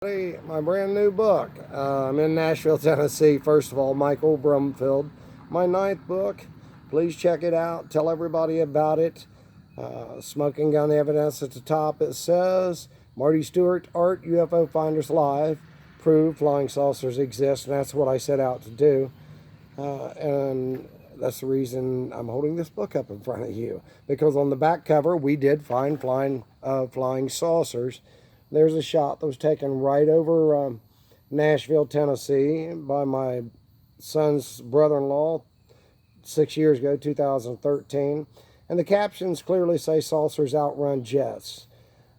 Hey, my brand new book. I'm in Nashville, Tennessee. First of all, Michael Brumfield. My ninth book. Please check it out. Tell everybody about it. Smoking Gun Evidence at the top. It says Marty Stewart Art UFO Finders Live. Prove flying saucers exist, and that's what I set out to do. And that's the reason I'm holding this book up in front of you, because on the back cover we did find flying saucers. There's a shot that was taken right over Nashville, Tennessee by my son's brother-in-law 6 years ago, 2013. And the captions clearly say saucers outrun jets.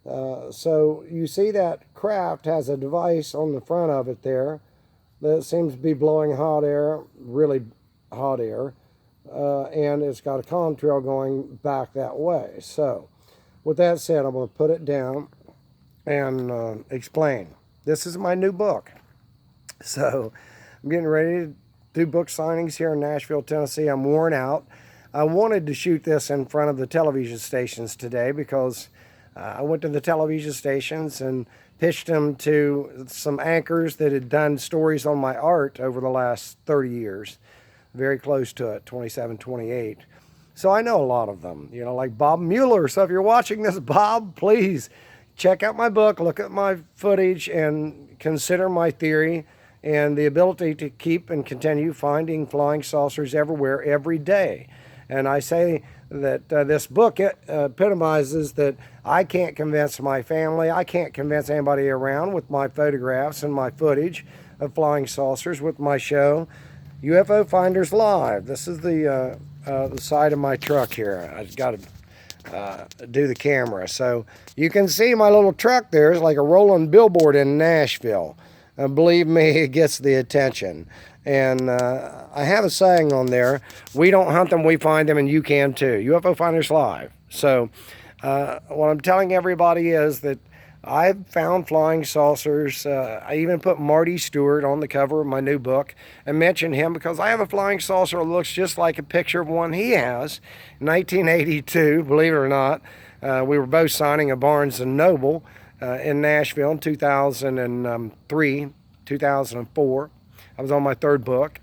So you see that craft has a device on the front of it there that seems to be blowing hot air, really hot air. And it's got a contrail going back that way. So with that said, I'm going to put it down and explain. This is my new book. So I'm getting ready to do book signings here in Nashville, Tennessee. I'm worn out. I wanted to shoot this in front of the television stations today because I went to the television stations and pitched them to some anchors that had done stories on my art over the last 30 years. Very close to it, 27, 28. So I know a lot of them, like Bob Mueller. So if you're watching this, Bob, please check out my book, look at my footage, and consider my theory and the ability to keep and continue finding flying saucers everywhere, every day. And I say that this book epitomizes that I can't convince my family, I can't convince anybody around with my photographs and my footage of flying saucers with my show, UFO Finders Live. This is the side of my truck here. I've got to do the camera, so you can see my little truck there is like a rolling billboard in Nashville. Believe me, it gets the attention. And I have a saying on there: we don't hunt them, we find them, and you can too. UFO Finders Live. So what I'm telling everybody is that I've found flying saucers. I even put Marty Stewart on the cover of my new book and mentioned him because I have a flying saucer that looks just like a picture of one he has. In 1982, believe it or not, we were both signing a Barnes & Noble in Nashville in 2003, 2004. I was on my third book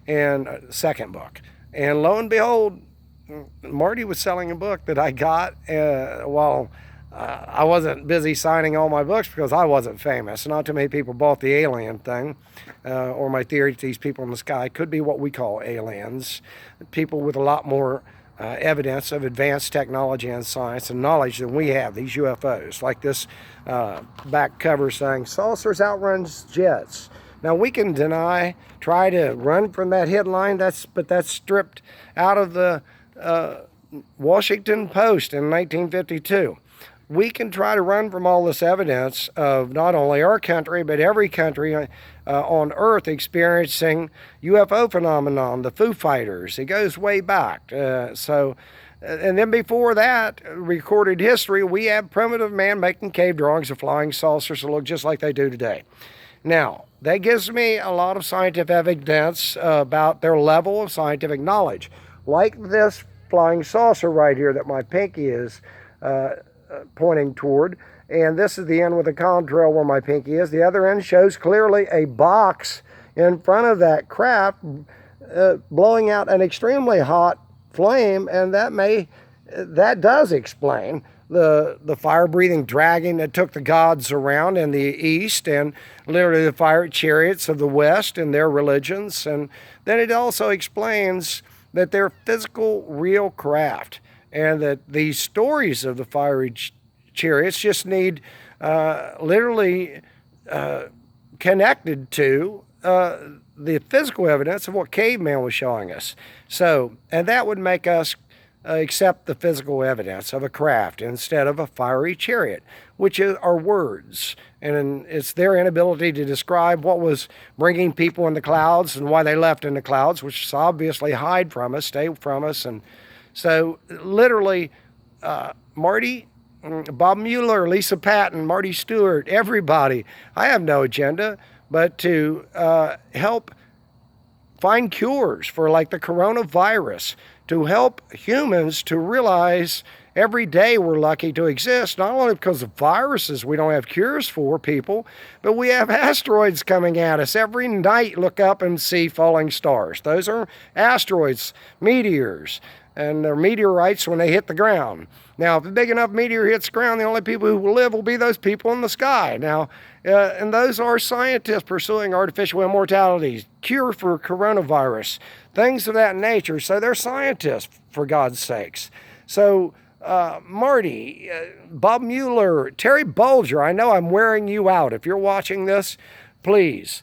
and second book. And lo and behold, Marty was selling a book that I got while I wasn't busy signing all my books because I wasn't famous. Not too many people bought the alien thing, or my theory that these people in the sky could be what we call aliens, people with a lot more evidence of advanced technology and science and knowledge than we have, these UFOs. Like this back cover saying, saucers outruns jets. Now we can try to run from that headline, but that's stripped out of the Washington Post in 1952. We can try to run from all this evidence of not only our country, but every country on Earth experiencing UFO phenomenon, the Foo Fighters. It goes way back. And then before that, recorded history, we have primitive man making cave drawings of flying saucers that look just like they do today. Now, that gives me a lot of scientific evidence about their level of scientific knowledge. Like this flying saucer right here that my pinky is pointing toward, and this is the end with the contrail where my pinky is. The other end shows clearly a box in front of that craft blowing out an extremely hot flame, and that does explain the fire-breathing dragon that took the gods around in the east, and literally the fire chariots of the west and their religions. And then it also explains that they're physical, real craft, and that these stories of the fiery chariots just need literally connected to the physical evidence of what caveman was showing us. So, and that would make us accept the physical evidence of a craft instead of a fiery chariot, which are words. And it's their inability to describe what was bringing people in the clouds and why they left in the clouds, which is obviously hide from us, stay from us. And so literally, Marty, Bob Mueller, Lisa Patton, Marty Stewart, everybody, I have no agenda but to help find cures for like the coronavirus, to help humans to realize every day we're lucky to exist, not only because of viruses we don't have cures for, people, but we have asteroids coming at us. Every night, look up and see falling stars. Those are asteroids, meteors, and they're meteorites when they hit the ground. Now, if a big enough meteor hits the ground, the only people who will live will be those people in the sky. Now, and those are scientists pursuing artificial immortality, cure for coronavirus, things of that nature. So they're scientists, for God's sakes. So Marty, Bob Mueller, Terry Bolger, I know I'm wearing you out. If you're watching this, please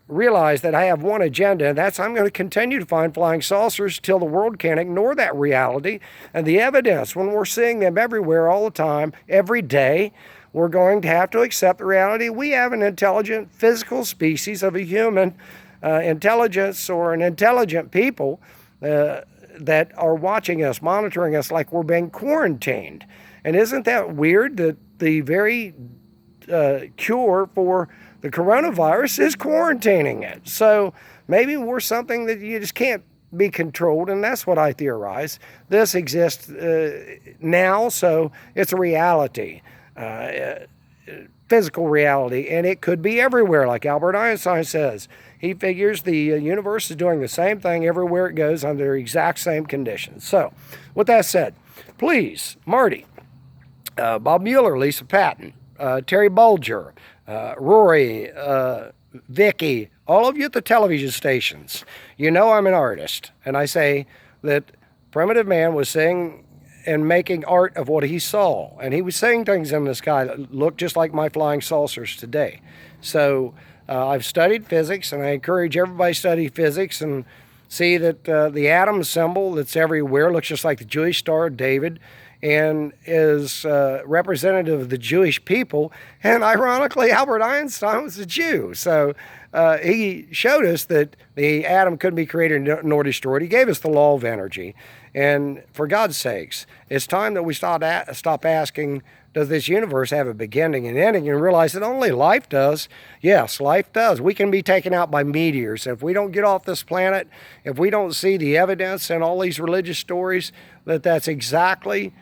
realize that I have one agenda, and that's I'm going to continue to find flying saucers till the world can't ignore that reality and the evidence. When we're seeing them everywhere all the time, every day, we're going to have to accept the reality we have an intelligent physical species of a human intelligence or an intelligent people that are watching us, monitoring us like we're being quarantined. And isn't that weird that the very cure for the coronavirus is quarantining it? So maybe we're something that you just can't be controlled, and that's what I theorize. This exists now, so it's a reality, physical reality, and it could be everywhere, like Albert Einstein says. He figures the universe is doing the same thing everywhere it goes under the exact same conditions. So, with that said, please, Marty, Bob Mueller, Lisa Patton, Terry Bolger, Rory, Vicky, all of you at the television stations, you know I'm an artist, and I say that primitive man was saying and making art of what he saw, and he was saying things in the sky that look just like my flying saucers today. So I've studied physics, and I encourage everybody to study physics and see that the atom symbol that's everywhere looks just like the Jewish Star of David and is representative of the Jewish people. And ironically, Albert Einstein was a Jew. So he showed us that the atom couldn't be created nor destroyed. He gave us the law of energy. And for God's sakes, it's time that we stop asking, does this universe have a beginning and ending, and realize that only life does. Yes, life does. We can be taken out by meteors. If we don't get off this planet, if we don't see the evidence in all these religious stories that that's exactly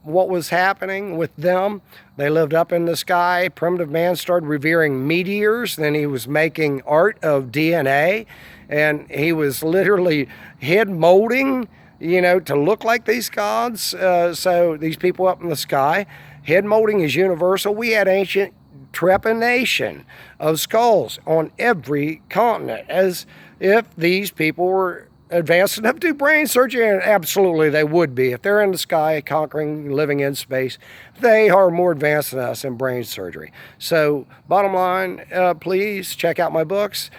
what was happening with them. They lived up in the sky. Primitive man started revering meteors. Then he was making art of DNA, and he was literally head molding, to look like these gods. So these people up in the sky, head molding is universal. We had ancient trepanation of skulls on every continent, as if these people were advanced enough to do brain surgery, and absolutely they would be. If they're in the sky, conquering, living in space, they are more advanced than us in brain surgery. So bottom line, please check out my books.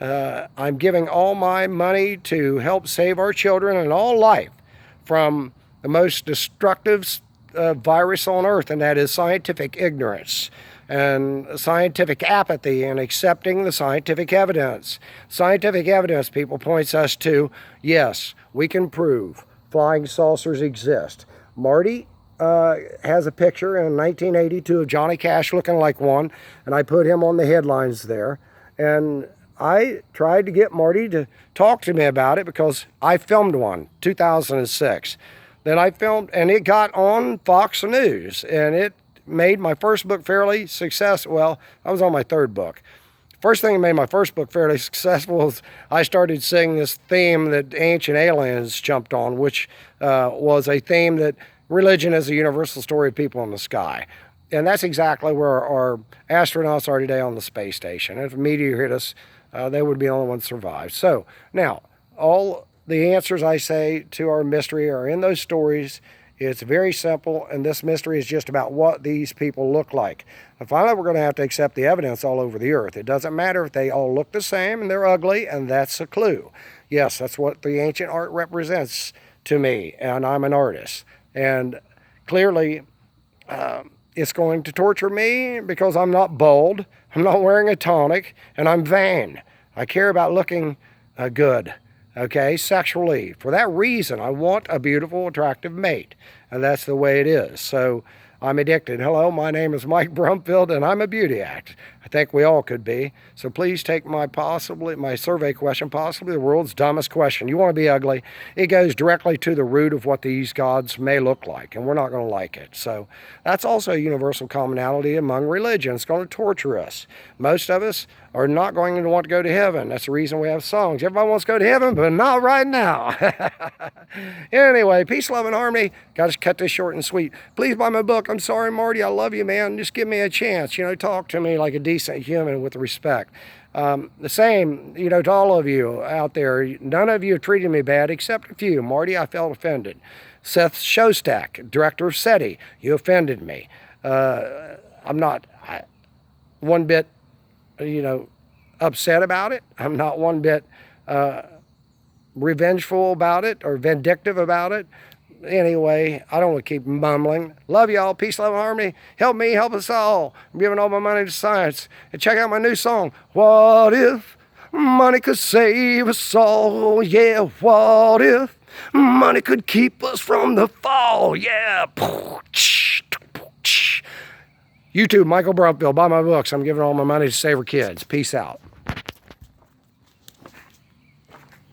I'm giving all my money to help save our children and all life from the most destructive virus on earth, and that is scientific ignorance and scientific apathy and accepting the scientific evidence. Scientific evidence, people, points us to, yes, we can prove flying saucers exist. Marty has a picture in 1982 of Johnny Cash looking like one, and I put him on the headlines there. And I tried to get Marty to talk to me about it because I filmed one, 2006. Then I filmed, and it got on Fox News, and it made my first book fairly successful. Well, I was on my third book. First thing that made my first book fairly successful was I started seeing this theme that ancient aliens jumped on, which was a theme that religion is a universal story of people in the sky. And that's exactly where our astronauts are today on the space station. If a meteor hit us, they would be the only ones to survive. So now, all the answers I say to our mystery are in those stories. It's very simple, and this mystery is just about what these people look like. And finally, we're going to have to accept the evidence all over the earth. It doesn't matter if they all look the same and they're ugly, and that's a clue. Yes, that's what the ancient art represents to me, and I'm an artist. And clearly, it's going to torture me because I'm not bald, I'm not wearing a tonic, and I'm vain. I care about looking good. Okay, sexually. For that reason, I want a beautiful, attractive mate. And that's the way it is. So I'm addicted. Hello, my name is Mike Brumfield, and I'm a beauty addict. I think we all could be. So please take my survey question, possibly the world's dumbest question. You want to be ugly? It goes directly to the root of what these gods may look like, and we're not going to like it. So that's also a universal commonality among religions. It's going to torture us. Most of us are not going to want to go to heaven. That's the reason we have songs. Everybody wants to go to heaven, but not right now. Anyway, peace, love, and harmony. Got to cut this short and sweet. Please buy my book. I'm sorry, Marty. I love you, man. Just give me a chance. Talk to me like a decent human with respect. The same, to all of you out there. None of you have treated me bad except a few. Marty, I felt offended. Seth Shostak, director of SETI, you offended me. I'm not one bit, upset about it. I'm not one bit revengeful about it or vindictive about it. Anyway, I don't want to keep mumbling. Love y'all. Peace, love, and harmony. Help me, help us all. I'm giving all my money to science. And check out my new song, What If Money Could Save Us All? Yeah, what if money could keep us from the fall? Yeah. YouTube, Michael Brumfield. Buy my books. I'm giving all my money to save our kids. Peace out.